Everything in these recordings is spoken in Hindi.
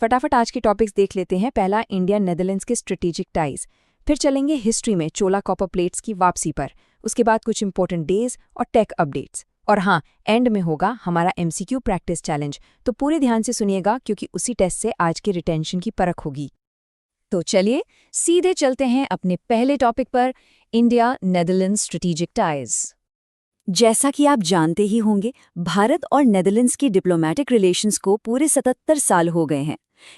फटाफट आज के टॉपिक्स देख लेते हैं। पहला, इंडिया नेदरलैंड्स के स्ट्रेटेजिक टाइज। फिर चलेंगे हिस्ट्री में चोला कॉपर प्लेट्स की वापसी पर। उसके बाद कुछ इंपॉर्टेंट डेज और टेक अपडेट्स। और हाँ, एंड में होगा हमारा एमसीक्यू प्रैक्टिस चैलेंज। तो पूरे ध्यान से सुनिएगा क्योंकि उसी टेस्ट से आज के रिटेंशन की परख होगी। तो चलिए सीधे चलते हैं अपने पहले टॉपिक पर, इंडिया नेदरलैंड्स स्ट्रेटेजिक टाइज। जैसा कि आप जानते ही होंगे, भारत और नेदरलैंड्स की डिप्लोमेटिक रिलेशंस को पूरे 77 साल हो गए हैं।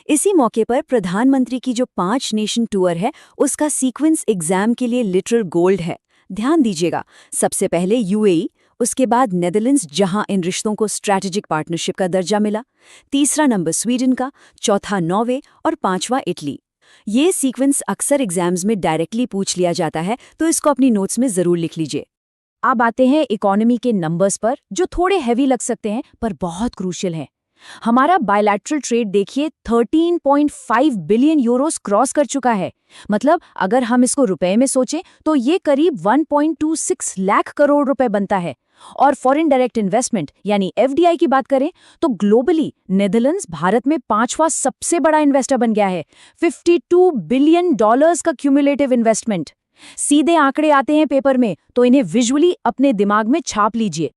इसी मौके पर प्रधानमंत्री की जो 5 नेशन टूर है, उसका सीक्वेंस एग्जाम के लिए लिटरल गोल्ड है। ध्यान दीजिएगा, सबसे पहले यूएई, उसके बाद नेदरलैंड्स जहां इन रिश्तों को स्ट्रैटेजिक पार्टनरशिप का दर्जा मिला, तीसरा नंबर स्वीडन का, चौथा नॉर्वे और पांचवा इटली। ये सीक्वेंस अक्सर एग्जाम्स में डायरेक्टली पूछ लिया जाता है, तो इसको अपनी नोट्स में जरूर लिख लीजिए। अब आते हैं इकोनॉमी के नंबर्स पर, जो थोड़े हैवी लग सकते हैं पर बहुत क्रूशियल हैं। हमारा बायलैटरल ट्रेड देखिए 13.5 बिलियन यूरोस क्रॉस कर चुका है। मतलब अगर हम इसको रुपए में सोचें तो ये करीब 1.26 लाख करोड़ रुपए बनता है। और फॉरेन डायरेक्ट इन्वेस्टमेंट यानी एफडीआई की बात करें तो ग्लोबली नेदरलैंड्स भारत में 5वां सबसे बड़ा इन्वेस्टर बन गया है। $52 बिलियन का क्यूमुलेटिव इन्वेस्टमेंट। सीधे आंकड़े आते हैं पेपर में, तो इन्हें विजुअली अपने दिमाग में छाप लीजिए।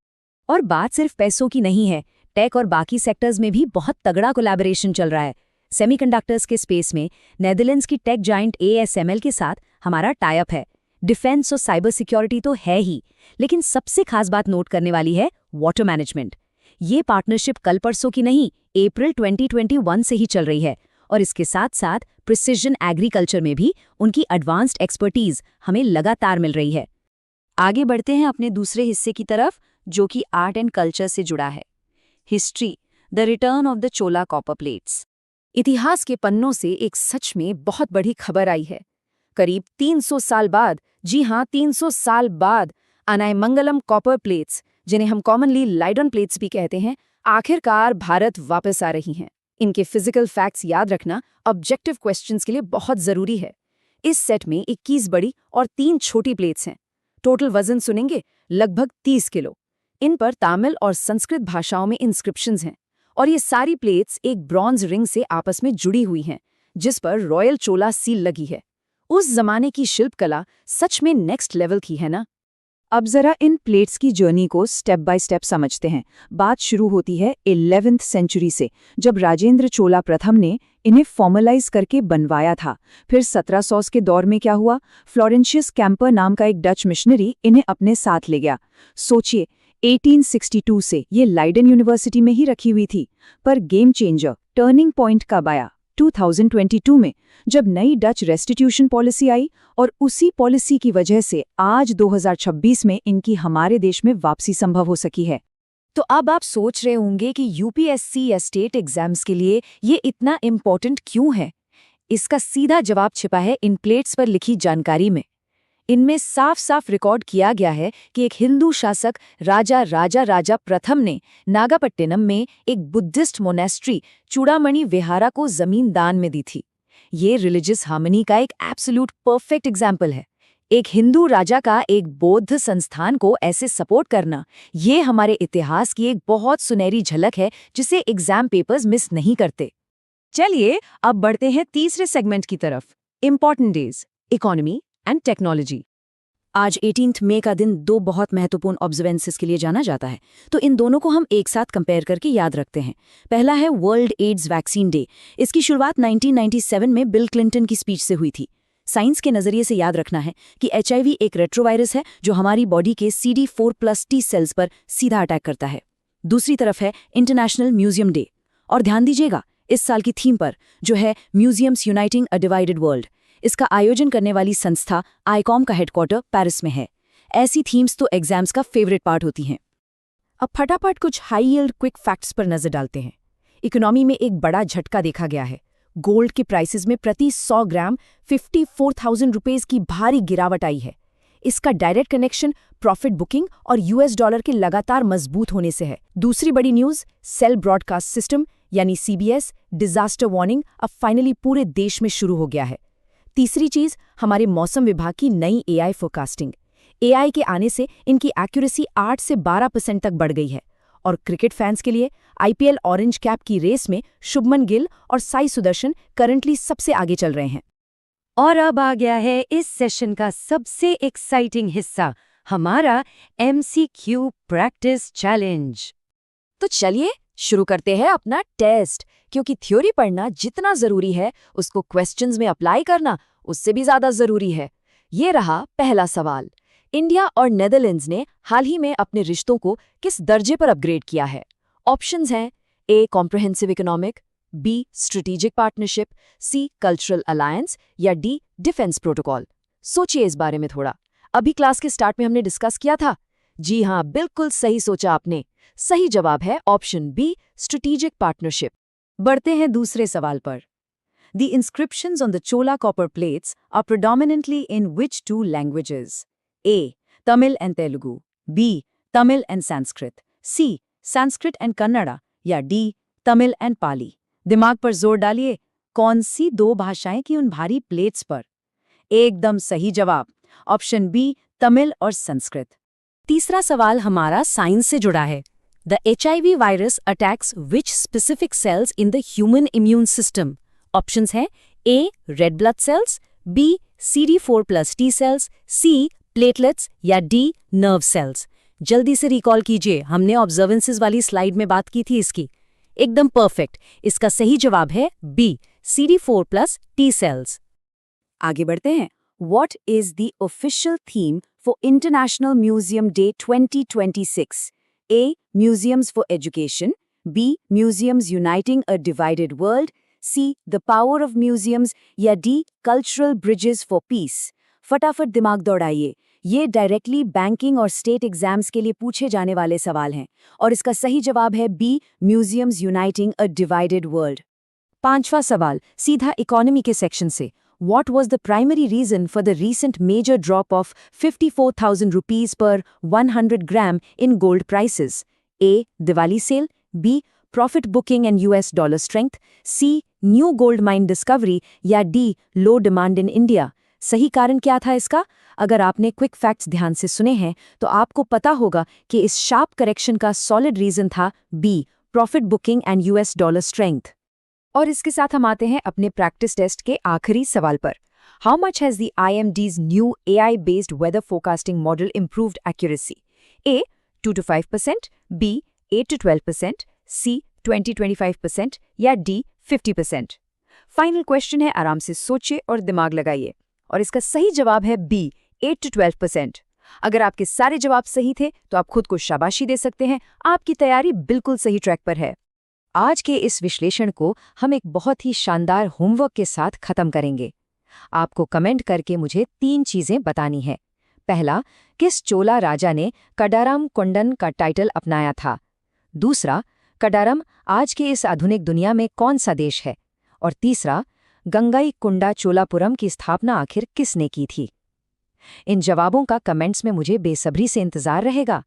और बात सिर्फ पैसों की नहीं है, टेक और बाकी सेक्टर्स में भी बहुत तगड़ा कोलैबोरेशन चल रहा है। सेमीकंडक्टर्स के स्पेस में नेदरलैंड्स की टेक जायंट ASML के साथ हमारा टाई अप है। डिफेंस और साइबर सिक्योरिटी तो है ही, लेकिन सबसे खास बात नोट करने वाली है वाटर मैनेजमेंट। ये पार्टनरशिप कल परसों की नहीं, अप्रैल 2021 से ही चल रही है। और इसके साथ साथ प्रिसिजन एग्रीकल्चर में भी उनकी एडवांस्ड एक्सपर्टीज हमें लगातार मिल रही है। आगे बढ़ते हैं अपने दूसरे हिस्से की तरफ, जो कि आर्ट एंड कल्चर से जुड़ा है। History, the return of the Chola copper plates. इतिहास के पन्नों से एक सच में बहुत बड़ी खबर आई है। करीब 300 साल बाद, जी हाँ 300 साल बाद, अनायमंगलम कॉपर प्लेट्स, जिन्हें हम कॉमनली लाइडन प्लेट्स भी कहते हैं, आखिरकार भारत वापस आ रही हैं। इनके फिजिकल फैक्ट्स याद रखना ऑब्जेक्टिव क्वेश्चंस के लिए बहुत जरूरी है। इस सेट में 21 बड़ी और 3 छोटी प्लेट्स हैं। टोटल वजन सुनेंगे लगभग 30 किलो। इन पर तमिल और संस्कृत भाषाओं में इंस्क्रिप्शंस हैं। और ये सारी प्लेट्स एक ब्रॉन्ज रिंग से आपस में जुड़ी हुई हैं, जिस पर रॉयल चोला सील लगी है। उस जमाने की शिल्पकला सच में नेक्स्ट लेवल की है ना। अब जरा इन प्लेट्स की जर्नी को स्टेप बाय स्टेप समझते हैं। बात शुरू होती है 11वीं सेंचुरी से, जब राजेंद्र चोला प्रथम ने इन्हें फॉर्मलाइज करके बनवाया था। फिर 1700 के दौर में क्या हुआ, फ्लोरेंशियस कैंपर नाम का एक डच मिशनरी इन्हें अपने साथ ले गया। सोचिए, 1862 से ये लाइडन यूनिवर्सिटी में ही रखी हुई थी। पर गेम चेंजर, टर्निंग पॉइंट कब आया? 2022 में, जब नई डच रेस्टिट्यूशन पॉलिसी आई। और उसी पॉलिसी की वजह से आज 2026 में इनकी हमारे देश में वापसी संभव हो सकी है। तो अब आप सोच रहे होंगे कि यूपीएससी या स्टेट एग्जाम्स के लिए ये इतना इम्पोर्टेंट क्यों है? इसका सीधा जवाब छिपा है इन प्लेट्स पर लिखी जानकारी में। इनमें साफ साफ रिकॉर्ड किया गया है कि एक हिंदू शासक राजा प्रथम ने नागापट्टिनम में एक बुद्धिस्ट मोनेस्ट्री चूड़ामणि विहारा को जमीन दान में दी थी। ये रिलीजियस हार्मनी का एक एब्सोल्यूट परफेक्ट एग्जाम्पल है। एक हिंदू राजा का एक बौद्ध संस्थान को ऐसे सपोर्ट करना, ये हमारे इतिहास की एक बहुत सुनहरी झलक है, जिसे एग्जाम पेपर्स मिस नहीं करते। चलिए अब बढ़ते हैं तीसरे सेगमेंट की तरफ, important days, economy and technology. आज 18 मई का दिन 2 बहुत महत्वपूर्ण ऑब्जर्वेंसेस के लिए जाना जाता है, तो इन दोनों को हम एक साथ कंपेयर करके याद रखते हैं। पहला है वर्ल्ड एड्स वैक्सीन डे। इसकी शुरुआत 1997 में बिल क्लिंटन की स्पीच से हुई थी। साइंस के नजरिए से याद रखना है कि HIV एक रेट्रोवायरस है जो हमारी बॉडी के CD4+ T सेल्स पर सीधा अटैक करता है। दूसरी तरफ है इंटरनेशनल म्यूजियम डे। और ध्यान दीजिएगा, इस साल की थीम पर, जो है म्यूजियम्स यूनाइटिंग अ डिवाइडेड वर्ल्ड। इसका आयोजन करने वाली संस्था आईकॉम का हेडक्वार्टर पेरिस में है। ऐसी थीम्स तो एग्जाम्स का फेवरेट पार्ट होती हैं। अब फटाफट कुछ हाई यील्ड क्विक फैक्ट्स पर नजर डालते हैं। इकोनॉमी में एक बड़ा झटका देखा गया है। गोल्ड के प्राइसेस में प्रति 100 ग्राम 54,000 रुपीज की भारी गिरावट आई है। इसका डायरेक्ट कनेक्शन प्रॉफिट बुकिंग और US डॉलर के लगातार मजबूत होने से है। दूसरी बड़ी न्यूज, सेल ब्रॉडकास्ट सिस्टम यानी CBS डिजास्टर वार्निंग अब फाइनली पूरे देश में शुरू हो गया है। तीसरी चीज, हमारे मौसम विभाग की नई AI फोरकास्टिंग। AI के आने से इनकी एक्यूरेसी 8 से 12% तक बढ़ गई है। और क्रिकेट फैंस के लिए आईपीएल ऑरेंज कैप की रेस में शुभमन गिल और साई सुदर्शन करंटली सबसे आगे चल रहे हैं। और अब आ गया है इस सेशन का सबसे एक्साइटिंग हिस्सा, हमारा MCQ प्रैक्टिस चैलेंज। तो चलिए शुरू करते हैं अपना टेस्ट, क्योंकि थ्योरी पढ़ना जितना जरूरी है उसको क्वेश्चंस में अप्लाई करना उससे भी ज्यादा जरूरी है। ये रहा पहला सवाल। इंडिया और नेदरलैंड्स ने हाल ही में अपने रिश्तों को किस दर्जे पर अपग्रेड किया है? ऑप्शंस हैं A comprehensive economic, B strategic partnership, C cultural alliance या डी डिफेंस प्रोटोकॉल। सोचिए इस बारे में थोड़ा। अभी क्लास के स्टार्ट में हमने डिस्कस किया था। जी हाँ, बिल्कुल सही सोचा आपने। सही जवाब है ऑप्शन बी स्ट्रेटेजिक पार्टनरशिप। बढ़ते हैं दूसरे सवाल पर। The inscriptions on the Chola copper plates are predominantly in which two languages? A. Tamil and Telugu. B. Tamil and Sanskrit. C. Sanskrit and Kannada. या D. Tamil and Pali. दिमाग पर जोर डालिए, कौन सी दो भाषाएं की उन भारी प्लेट्स पर? एकदम सही जवाब, ऑप्शन बी तमिल और संस्कृत। तीसरा सवाल हमारा साइंस से जुड़ा है। The HIV virus attacks which specific cells in the human immune system? Options हैं A. Red blood cells, B. CD4+ T cells, C. Platelets या D. Nerve cells. जल्दी से रिकॉल कीजिए, हमने ऑब्जर्वेंसेस वाली स्लाइड में बात की थी इसकी। एकदम परफेक्ट, इसका सही जवाब है B. CD4+ T sales. आगे बढ़ते हैं। What is the official theme for International Museum Day 2026? A. Museums for Education. B. Museums Uniting a Divided World. C. The Power of Museums या D. Cultural Bridges for Peace। फटाफट दिमाग दौड़ाइए, ये डायरेक्टली बैंकिंग और स्टेट एग्जाम्स के लिए पूछे जाने वाले सवाल हैं और इसका सही जवाब है बी म्यूजियम्स यूनाइटिंग अ डिवाइडेड वर्ल्ड। पांचवा सवाल सीधा इकोनॉमी के सेक्शन से। What was the primary reason for the recent major drop of 54,000 rupees per 100 gram in gold prices? A. Diwali sale. B. Profit booking and US dollar strength. C. New gold mine discovery. या D. Low demand in India. सही कारण क्या था इसका? अगर आपने क्विक फैक्ट्स ध्यान से सुने हैं तो आपको पता होगा कि इस शार्प करेक्शन का सॉलिड रीजन था B. Profit booking and US dollar strength. और इसके साथ हम आते हैं अपने प्रैक्टिस टेस्ट के आखिरी सवाल पर। How much has the IMD's new AI based weather forecasting model improved accuracy? A. 2 to 5%, B. 8 to 12%, C. 20-25% या D. 50%। फाइनल क्वेश्चन है, आराम से सोचिए और दिमाग लगाइए। और इसका सही जवाब है B. 8 to 12%। अगर आपके सारे जवाब सही थे तो आप खुद को शाबाशी दे सकते हैं, आपकी तैयारी बिल्कुल सही ट्रैक पर है। आज के इस विश्लेषण को हम एक बहुत ही शानदार होमवर्क के साथ खत्म करेंगे। आपको कमेंट करके मुझे 3 चीजें बतानी है। पहला, किस चोला राजा ने कडारम कोंडन का टाइटल अपनाया था? दूसरा, कडारम आज के इस आधुनिक दुनिया में कौन सा देश है? और तीसरा, गंगाई कुंडा चोलापुरम की स्थापना आखिर किसने की थी? इन जवाबों का कमेंट्स में मुझे बेसब्री से इंतजार रहेगा।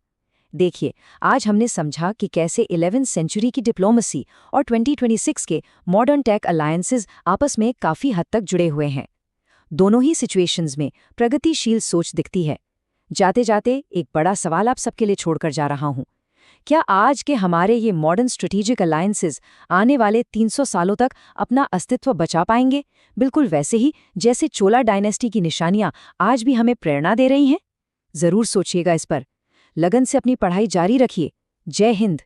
देखिए, आज हमने समझा कि कैसे 11वीं सेंचुरी की डिप्लोमेसी और 2026 के मॉडर्न टेक अलायंसेस आपस में काफ़ी हद तक जुड़े हुए हैं। दोनों ही सिचुएशंस में प्रगतिशील सोच दिखती है। जाते जाते एक बड़ा सवाल आप सबके लिए छोड़कर जा रहा हूँ। क्या आज के हमारे ये मॉडर्न स्ट्रेटेजिक अलायंसेस आने वाले 300 सालों तक अपना अस्तित्व बचा पाएंगे, बिल्कुल वैसे ही जैसे चोला डायनेस्टी की निशानियां आज भी हमें प्रेरणा दे रही हैं? जरूर सोचिएगा इस पर। लगन से अपनी पढ़ाई जारी रखिए। जय हिंद।